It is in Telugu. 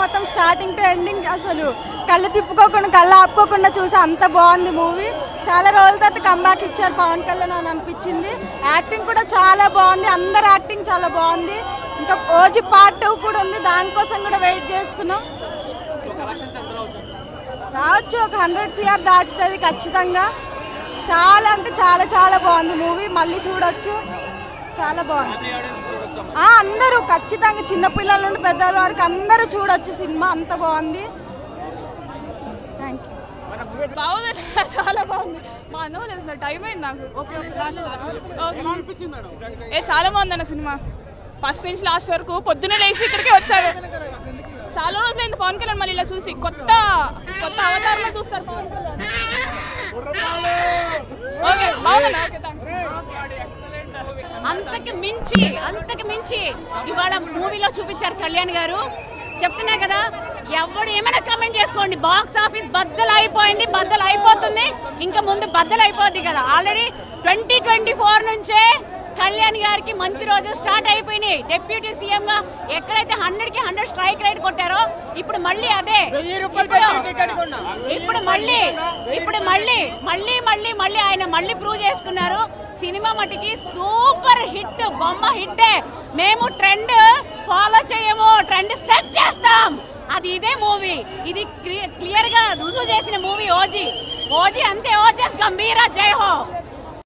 మొత్తం స్టార్టింగ్ టు ఎండింగ్ అసలు కళ్ళు తిప్పుకోకుండా కళ్ళు ఆపుకోకుండా చూసి అంత బాగుంది మూవీ. చాలా రోజుల తర్వాత కంబ్యాక్ ఇచ్చారు పవన్ కళ్యాణ్ అని అనిపించింది. యాక్టింగ్ కూడా చాలా బాగుంది, అందరు యాక్టింగ్ చాలా బాగుంది. ఇంకా ఓజీ పార్ట్ 2 కూడా ఉంది, దానికోసం కూడా వెయిట్ చేస్తున్నాం. రావచ్చు, ఒక 100 CR దాటుతుంది ఖచ్చితంగా. చాలా అంటే చాలా చాలా బాగుంది మూవీ, మళ్ళీ చూడొచ్చు, చాలా బాగుంది. అందరూ ఖచ్చితంగా చిన్నపిల్లల నుండి పెద్దవాళ్ళ వరకు అందరూ చూడొచ్చు సినిమా, అంత బాగుంది. Thank you. బాగుంది, చాలా బాగుంది. మా అన్న తెలిసిన టైం అయింది నాకు. చాలా బాగుంది అన్న సినిమా, ఫస్ట్ నుంచి లాస్ట్ వరకు. పొద్దున్నే లేచి ఇక్కడికి వచ్చారు. చాలా రోజులైంది పవన్ కళ్యాణ్ మళ్ళీ ఇలా చూసి, కొత్త కొత్త అవతారంలో చూస్తారు పవన్ కళ్యాణ్. ఓకే బాగుంది. అంతకు మించి ఇవాళ మూవీలో చూపించారు కళ్యాణ్ గారు. చెప్తున్నా కదా, ఎవడు ఏమైనా కమెంట్ చేసుకోండి, బాక్స్ ఆఫీస్ బద్దలు అయిపోతుంది, ఇంకా ముందు బద్దలు అయిపోద్ది కదా. ఆల్రెడీ 2024 నుంచే కళ్యాణ్ గారికి మంచి రోజులు స్టార్ట్ అయిపోయినాయి. డిప్యూటీ సీఎం గా ఎక్కడైతే 100కి 100 స్ట్రైక్ రేట్ కొట్టారో ఇప్పుడు మళ్ళీ అదే, మళ్ళీ ఆయన మళ్ళీ ప్రూవ్ చేసుకున్నారు. సినిమా మటుకి సూపర్ హిట్, బొమ్మ హిట్టే. మేము ట్రెండ్ ఫాలో చేయము, ట్రెండ్ సెట్ చేస్తాం, అది ఇదే మూవీ. ఇది క్లియర్ గా రుజువు చేసిన మూవీ ఓజీ అంతే. ఓజస్ గంభీర, జై హో.